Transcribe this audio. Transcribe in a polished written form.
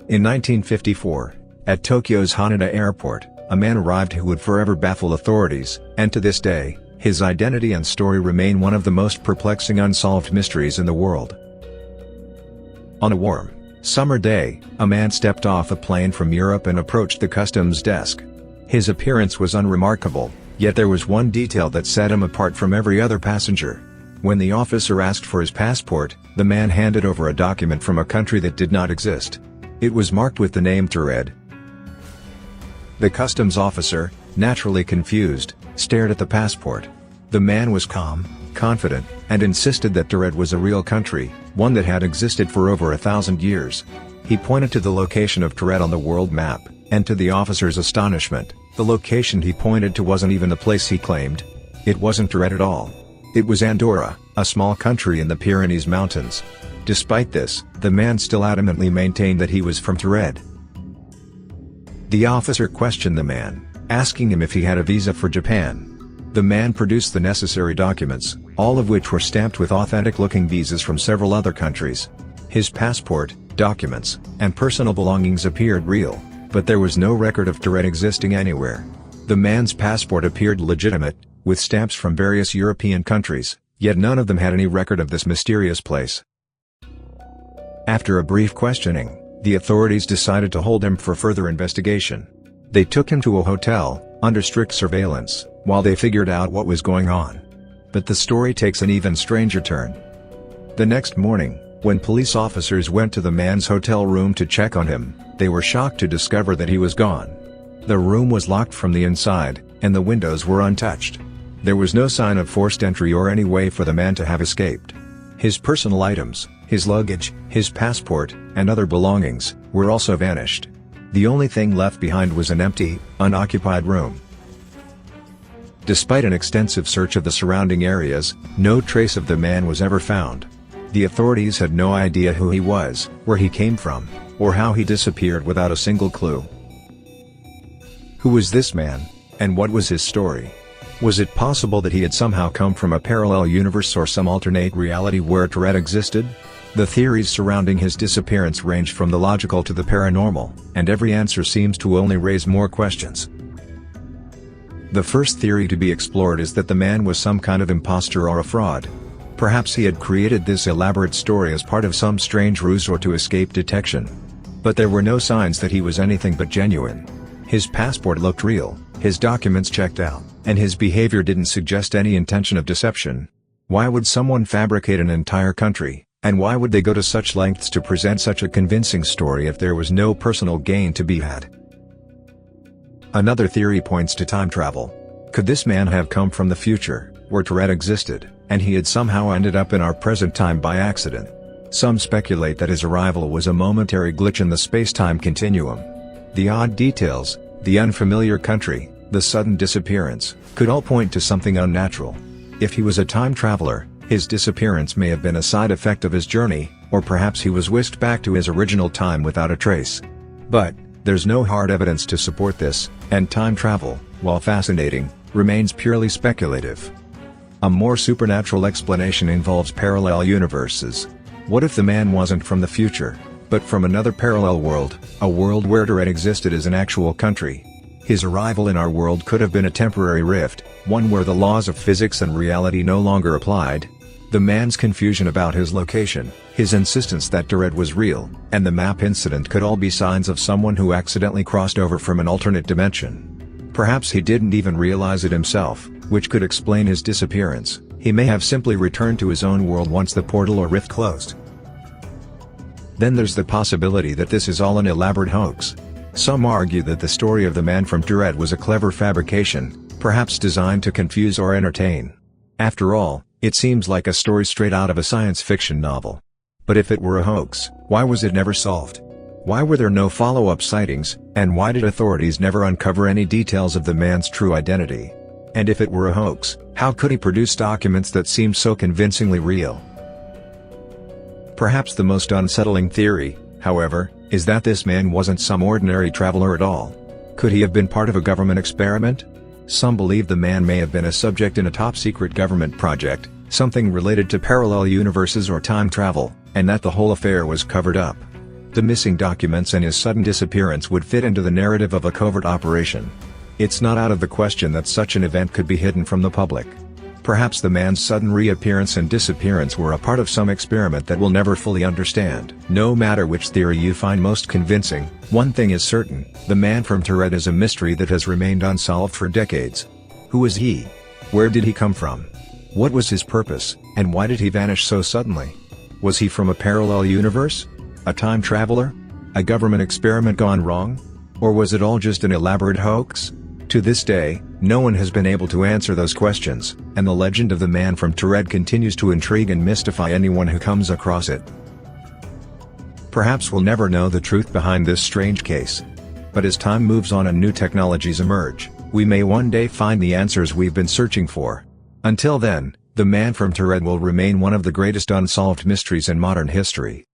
In 1954, at Tokyo's Haneda Airport, a man arrived who would forever baffle authorities, and to this day, his identity and story remain one of the most perplexing unsolved mysteries in the world. On a warm, summer day, a man stepped off a plane from Europe and approached the customs desk. His appearance was unremarkable, yet there was one detail that set him apart from every other passenger. When the officer asked for his passport, the man handed over a document from a country that did not exist. It was marked with the name Taured. The customs officer, naturally confused, stared at the passport. The man was calm, confident, and insisted that Taured was a real country, one that had existed for over 1,000 years. He pointed to the location of Taured on the world map, and to the officer's astonishment, the location he pointed to wasn't even the place he claimed. It wasn't Taured at all. It was Andorra, a small country in the Pyrenees Mountains. Despite this, the man still adamantly maintained that he was from Taured. The officer questioned the man, asking him if he had a visa for Japan. The man produced the necessary documents, all of which were stamped with authentic-looking visas from several other countries. His passport, documents, and personal belongings appeared real, but there was no record of Taured existing anywhere. The man's passport appeared legitimate, with stamps from various European countries, yet none of them had any record of this mysterious place. After a brief questioning, the authorities decided to hold him for further investigation. They took him to a hotel, under strict surveillance, while they figured out what was going on. But the story takes an even stranger turn. The next morning, when police officers went to the man's hotel room to check on him, they were shocked to discover that he was gone. The room was locked from the inside, and the windows were untouched. There was no sign of forced entry or any way for the man to have escaped. His personal items, his luggage, his passport, and other belongings, were also vanished. The only thing left behind was an empty, unoccupied room. Despite an extensive search of the surrounding areas, no trace of the man was ever found. The authorities had no idea who he was, where he came from, or how he disappeared without a single clue. Who was this man, and what was his story? Was it possible that he had somehow come from a parallel universe or some alternate reality where Taured existed? The theories surrounding his disappearance range from the logical to the paranormal, and every answer seems to only raise more questions. The first theory to be explored is that the man was some kind of imposter or a fraud. Perhaps he had created this elaborate story as part of some strange ruse or to escape detection. But there were no signs that he was anything but genuine. His passport looked real, his documents checked out, and his behavior didn't suggest any intention of deception. Why would someone fabricate an entire country, and why would they go to such lengths to present such a convincing story if there was no personal gain to be had? Another theory points to time travel. Could this man have come from the future, where Taured existed, and he had somehow ended up in our present time by accident? Some speculate that his arrival was a momentary glitch in the space-time continuum. The odd details, the unfamiliar country, the sudden disappearance, could all point to something unnatural. If he was a time traveler, his disappearance may have been a side effect of his journey, or perhaps he was whisked back to his original time without a trace. But there's no hard evidence to support this, and time travel, while fascinating, remains purely speculative. A more supernatural explanation involves parallel universes. What if the man wasn't from the future, but from another parallel world, a world where Taured existed as an actual country? His arrival in our world could have been a temporary rift, one where the laws of physics and reality no longer applied. The man's confusion about his location, his insistence that Taured was real, and the map incident could all be signs of someone who accidentally crossed over from an alternate dimension. Perhaps he didn't even realize it himself, which could explain his disappearance. He may have simply returned to his own world once the portal or rift closed. Then there's the possibility that this is all an elaborate hoax. Some argue that the story of the Man from Taured was a clever fabrication, perhaps designed to confuse or entertain. After all, it seems like a story straight out of a science fiction novel. But if it were a hoax, why was it never solved? Why were there no follow-up sightings, and why did authorities never uncover any details of the man's true identity? And if it were a hoax, how could he produce documents that seemed so convincingly real? Perhaps the most unsettling theory, however, is that this man wasn't some ordinary traveler at all. Could he have been part of a government experiment? Some believe the man may have been a subject in a top-secret government project, something related to parallel universes or time travel, and that the whole affair was covered up. The missing documents and his sudden disappearance would fit into the narrative of a covert operation. It's not out of the question that such an event could be hidden from the public. Perhaps the man's sudden reappearance and disappearance were a part of some experiment that we'll never fully understand. No matter which theory you find most convincing, one thing is certain: the Man from Taured is a mystery that has remained unsolved for decades. Who is he? Where did he come from? What was his purpose, and why did he vanish so suddenly? Was he from a parallel universe? A time traveler? A government experiment gone wrong? Or was it all just an elaborate hoax? To this day, no one has been able to answer those questions, and the legend of the Man from Taured continues to intrigue and mystify anyone who comes across it. Perhaps we'll never know the truth behind this strange case. But as time moves on and new technologies emerge, we may one day find the answers we've been searching for. Until then, the Man from Taured will remain one of the greatest unsolved mysteries in modern history.